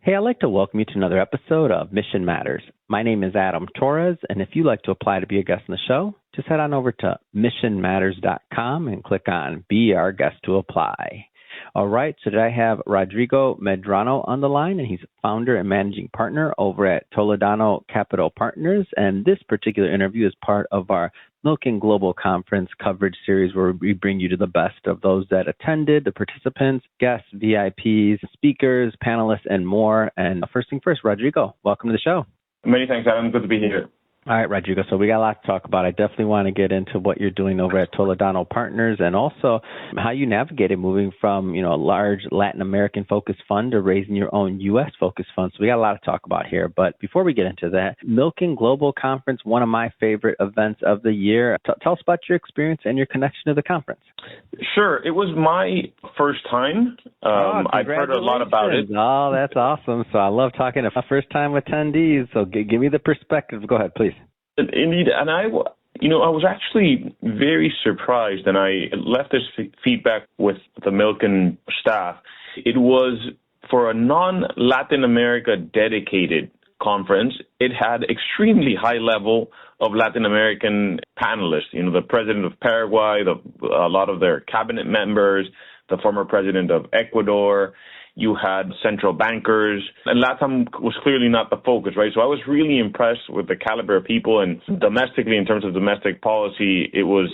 Hey, I'd like to welcome you to another episode of Mission Matters. My name is Adam Torres, and if you'd like to apply to be a guest on the show, just head on over to missionmatters.com and click on Be Our Guest to Apply. All right, so today I have Rodrigo Medrano on the line, and he's founder and managing partner over at Toledano Capital Partners, and this particular interview is part of our Milken Global Conference coverage series where we bring you to the best of those that attended, the participants, guests, VIPs, speakers, panelists, and more. And first thing first, Rodrigo, welcome to the show. Many thanks, Adam. Good to be here. All right, Rodrigo. So we got a lot to talk about. I definitely want to get into what you're doing over at Toledano Partners and also how you navigated moving from, a large Latin American focused fund to raising your own U.S. focused fund. So we got a lot to talk about here. But before we get into that, Milken Global Conference, one of my favorite events of the year. Tell us about your experience and your connection to the conference. Sure. It was my first time. I've heard a lot about it. Oh, that's awesome. So I love talking to first-time attendees. So give me the perspective. Go ahead, please. Indeed. And I was actually very surprised, and I left this feedback with the Milken staff. It was for a non-Latin America dedicated conference. It had extremely high level of Latin American panelists, the president of Paraguay, a lot of their cabinet members, the former president of Ecuador. You had central bankers, and LATAM was clearly not the focus, right? So I was really impressed with the caliber of people, and domestically, in terms of domestic policy, it was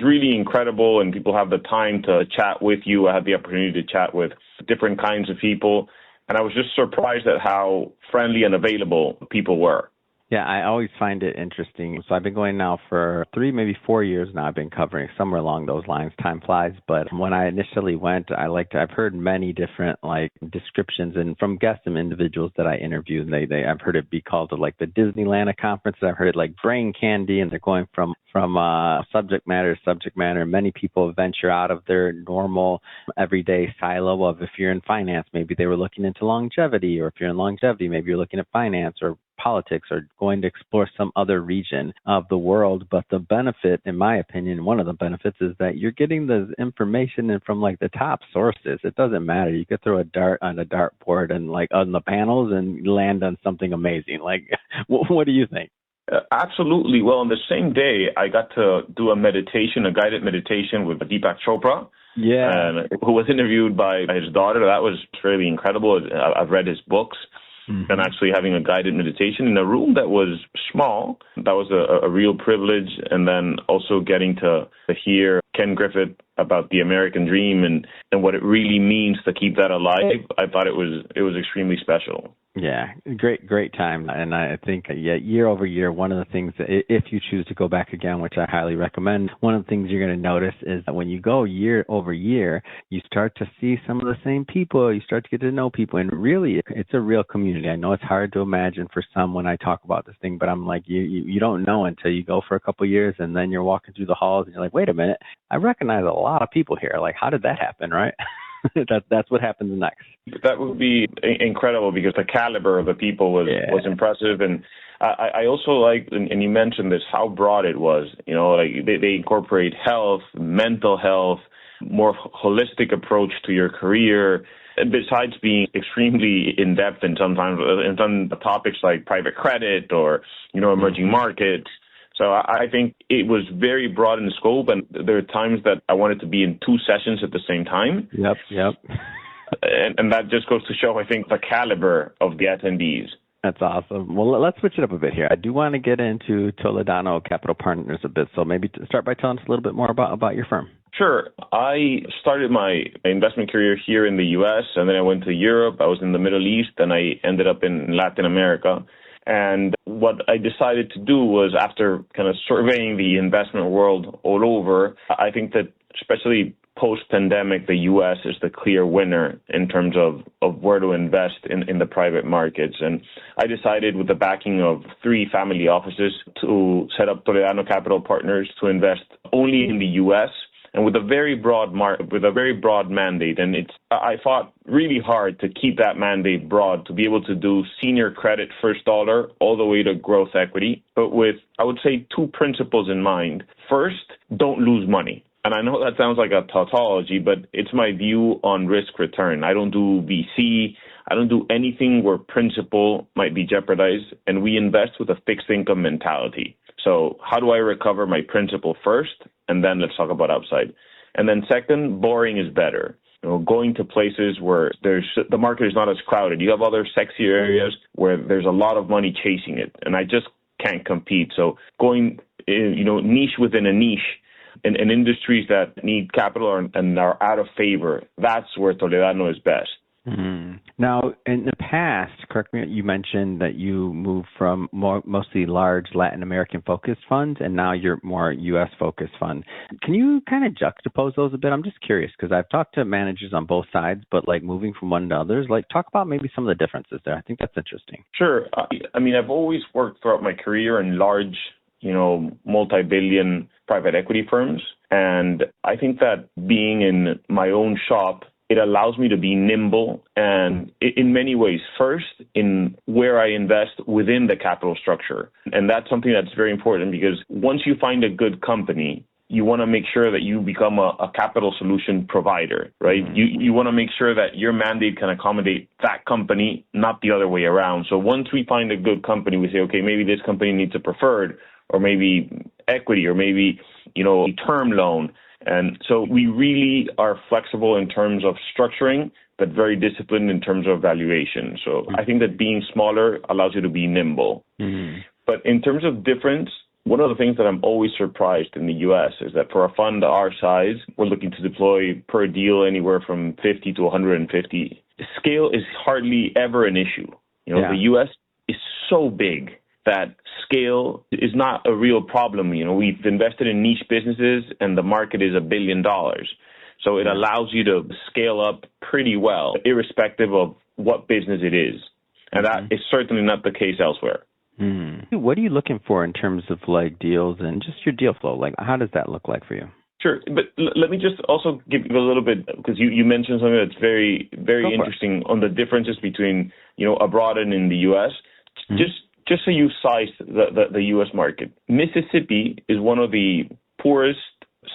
really incredible, and people have the time to chat with you. I had the opportunity to chat with different kinds of people, and I was just surprised at how friendly and available people were. Yeah, I always find it interesting. So I've been going now for 3, maybe 4 years now. I've been covering somewhere along those lines. Time flies. But when I initially went, I've heard many different descriptions and from guests and individuals that I interviewed. I've heard it be called the Disneyland conference. I've heard it brain candy, and they're going from subject matter to subject matter. Many people venture out of their normal everyday silo of if you're in finance, maybe they were looking into longevity, or if you're in longevity, maybe you're looking at finance or politics or going to explore some other region of the world. But the benefit, in my opinion, one of the benefits is that you're getting the information from the top sources. It doesn't matter. You could throw a dart on a dartboard and on the panels and land on something amazing. What do you think? Absolutely. Well, on the same day, I got to do a guided meditation with Deepak Chopra. Yeah. Who was interviewed by his daughter. That was really incredible. I've read his books. Mm-hmm. And actually having a guided meditation in a room that was small, that was a real privilege. And then also getting to hear Ken Griffith about the American dream and what it really means to keep that alive. I thought it was extremely special. Yeah, great time. And I think, year over year, one of the things that if you choose to go back again, which I highly recommend, one of the things you're going to notice is that when you go year over year, you start to see some of the same people. You start to get to know people. And really, it's a real community. I know it's hard to imagine for some when I talk about this thing, but I'm you don't know until you go for a couple of years, and then you're walking through the halls and you're like, wait a minute, I recognize a lot of people here. How did that happen, right? That's what happens next. That would be incredible because the caliber of the people was impressive. And I also like, and you mentioned this, how broad it was. They incorporate health, mental health, more holistic approach to your career, besides being extremely in-depth in some topics like private credit or, emerging markets. So I think it was very broad in scope, and there are times that I wanted to be in 2 sessions at the same time. Yep. And that just goes to show, I think, the caliber of the attendees. That's awesome. Well, let's switch it up a bit here. I do want to get into Toledano Capital Partners a bit, so maybe start by telling us a little bit more about your firm. Sure. I started my investment career here in the U.S., and then I went to Europe. I was in the Middle East, and I ended up in Latin America. And what I decided to do was, after kind of surveying the investment world all over, I think that especially post-pandemic, the U.S. is the clear winner in terms of where to invest in the private markets. And I decided, with the backing of 3 family offices, to set up Toledano Capital Partners to invest only in the U.S. and with a very broad mandate. And I fought really hard to keep that mandate broad, to be able to do senior credit first dollar all the way to growth equity, but with, I would say, 2 principles in mind. First, don't lose money. And I know that sounds like a tautology, but it's my view on risk return. I don't do VC. I don't do anything where principal might be jeopardized, and we invest with a fixed income mentality. So how do I recover my principal first, and then let's talk about upside. And then second, boring is better. Going to places where the market is not as crowded. You have other sexier areas where there's a lot of money chasing it, and I just can't compete. So going, niche within a niche in industries that need capital and are out of favor, that's where Toledano is best. Mm-hmm. Now, in the past, correct me, you mentioned that you moved from mostly large Latin American focused funds, and now you're more U.S. focused fund. Can you kind of juxtapose those a bit? I'm just curious because I've talked to managers on both sides, but like moving from one to others, like talk about maybe some of the differences there. I think that's interesting. Sure. I've always worked throughout my career in large, multi-billion private equity firms, and I think that being in my own shop, it allows me to be nimble and in many ways, first in where I invest within the capital structure. And that's something that's very important because once you find a good company, you want to make sure that you become a capital solution provider, right? Mm-hmm. You want to make sure that your mandate can accommodate that company, not the other way around. So once we find a good company, we say, okay, maybe this company needs a preferred or maybe equity or maybe, a term loan. And so we really are flexible in terms of structuring, but very disciplined in terms of valuation. So I think that being smaller allows you to be nimble. Mm-hmm. But in terms of difference, one of the things that I'm always surprised in the U.S. is that for a fund our size, we're looking to deploy per deal anywhere from 50 to 150. Scale is hardly ever an issue. The U.S. is so big that scale is not a real problem. We've invested in niche businesses and the market is $1 billion. So it allows you to scale up pretty well, irrespective of what business it is. And that is certainly not the case elsewhere. Mm-hmm. What are you looking for in terms of like deals and just your deal flow? Like, how does that look like for you? Sure. But let me just also give you a little bit, because you mentioned something that's very, very interesting on the differences between, abroad and in the U.S. Mm-hmm. Just so you size the U.S. market, Mississippi is one of the poorest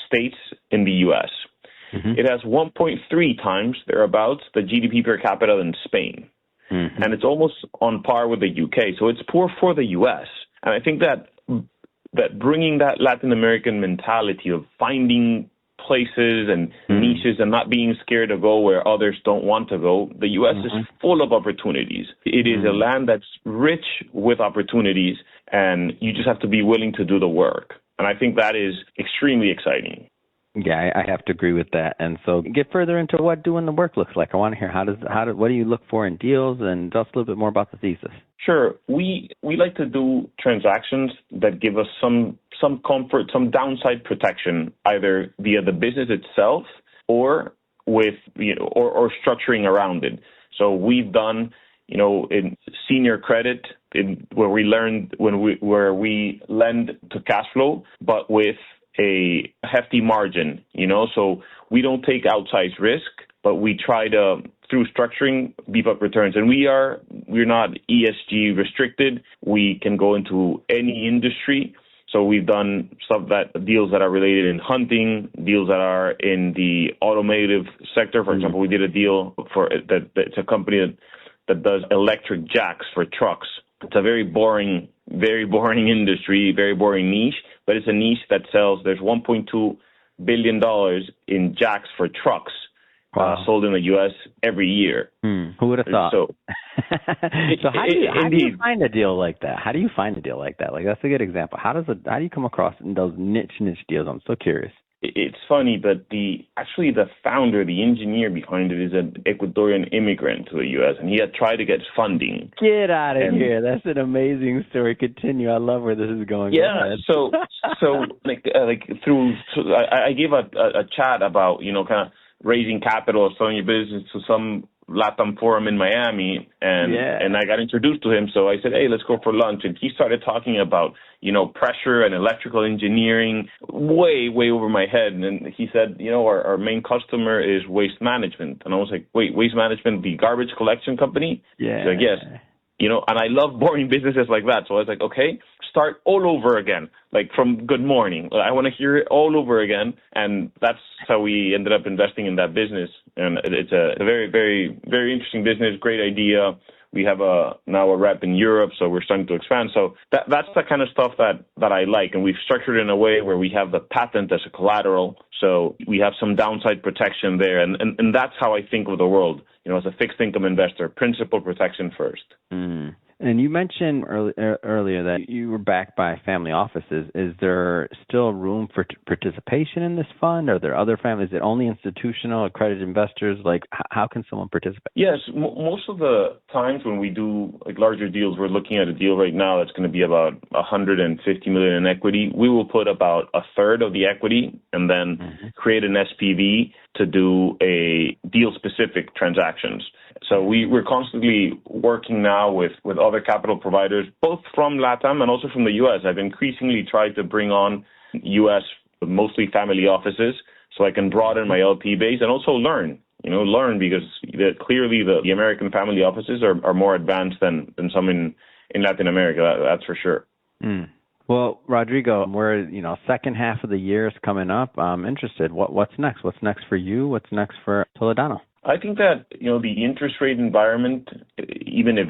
states in the U.S. Mm-hmm. It has 1.3 times, thereabouts, the GDP per capita than Spain. Mm-hmm. And it's almost on par with the U.K. So it's poor for the U.S. And I think that bringing that Latin American mentality of finding places and niches and not being scared to go where others don't want to go, the U.S. is full of opportunities. It is a land that's rich with opportunities, and you just have to be willing to do the work. And I think that is extremely exciting. Yeah, I have to agree with that. And so get further into what doing the work looks like. I want to hear what do you look for in deals, and tell us a little bit more about the thesis. Sure. We like to do transactions that give us some comfort, some downside protection, either via the business itself or with or structuring around it. So we've done in senior credit where we lend to cash flow, but with a hefty margin, so we don't take outsized risk, but we try to, through structuring, beef up returns. And we're not ESG restricted. We can go into any industry. So we've done deals that are related in hunting, deals that are in the automotive sector. For example, we did a deal it's a company that does electric jacks for trucks. It's a very boring industry, very boring niche, but it's a niche that sells. There's $1.2 billion in jacks for trucks sold in the U.S. every year. Who would have thought? So how do you find a deal like that? How do you find a deal like that? Like, that's a good example. How do you come across in those niche deals? I'm so curious. It's funny, but the founder, the engineer behind it, is an Ecuadorian immigrant to the U.S., and he had tried to get funding. Get out of here! That's an amazing story. Continue. I love where this is going. Yeah. So I gave a chat about kind of raising capital, selling your business to some LATAM forum in Miami, and I got introduced to him. So I said, hey, let's go for lunch. And he started talking about, pressure and electrical engineering way over my head. And he said, our main customer is Waste Management. And I was like, wait, Waste Management, the garbage collection company? Yeah. He's like, yes. And I love boring businesses like that. So I was like, okay. start all over again, like from good morning. I want to hear it all over again. And that's how we ended up investing in that business. And it's a very, very, very interesting business, great idea. We have now a rep in Europe, so we're starting to expand. So that's the kind of stuff that I like. And we've structured it in a way where we have the patent as a collateral. So we have some downside protection there. And that's how I think of the world, as a fixed income investor, principal protection first. Mm. And you mentioned earlier that you were backed by family offices. Is there still room for participation in this fund? Are there other families? Is it only institutional accredited investors? Like, how can someone participate? Yes, most of the times when we do larger deals, we're looking at a deal right now that's going to be about $150 million in equity. We will put about a third of the equity and then create an SPV to do a deal-specific transactions. So we're constantly working now with other capital providers, both from LATAM and also from the U.S. I've increasingly tried to bring on U.S., mostly family offices, so I can broaden my LP base and also learn because clearly the American family offices are more advanced than some in Latin America. That's for sure. Mm. Well, Rodrigo, we're, second half of the year is coming up. I'm interested. What's next? What's next for you? What's next for Toledano? I think that, the interest rate environment, even if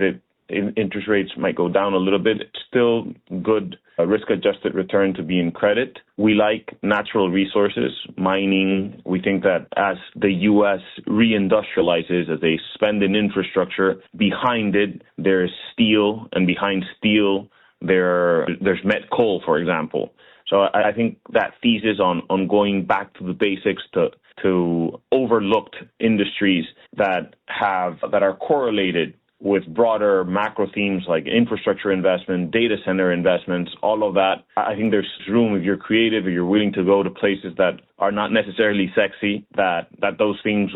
interest rates might go down a little bit, it's still good risk-adjusted return to be in credit. We like natural resources, mining. We think that as the U.S. reindustrializes, as they spend in infrastructure, behind it, there's steel, and behind steel, there's met coal, for example. So I think that thesis on going back to the basics to overlooked industries that are correlated with broader macro themes like infrastructure investment, data center investments, all of that. I think there's room if you're creative, if you're willing to go to places that are not necessarily sexy, that those things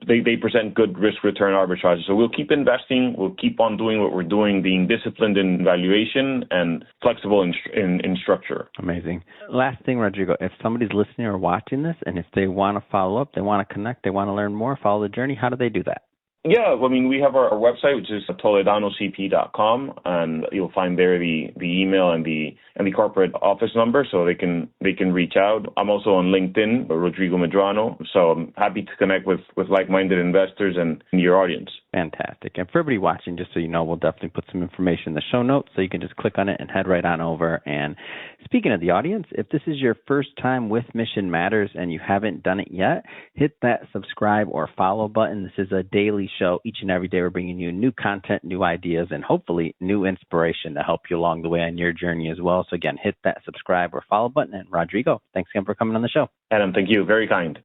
they present good risk return arbitrage. So we'll keep investing, we'll keep on doing what we're doing, being disciplined in valuation and flexible in structure. Amazing. Last thing, Rodrigo, if somebody's listening or watching this and if they want to follow up, they want to connect, they want to learn more, follow the journey, how do they do that? Yeah, we have our website, which is toledanocp.com, and you'll find there the email and the corporate office number, so they can reach out. I'm also on LinkedIn, Rodrigo Medrano, so I'm happy to connect with like-minded investors and your audience. Fantastic. And for everybody watching, just so you know, we'll definitely put some information in the show notes, so you can just click on it and head right on over. And speaking of the audience, if this is your first time with Mission Matters and you haven't done it yet, hit that subscribe or follow button. This is a daily show. Each and every day we're bringing you new content, new ideas, and hopefully new inspiration to help you along the way on your journey as well. So again, hit that subscribe or follow button. And Rodrigo, thanks again for coming on the show. Adam, thank you. Very kind.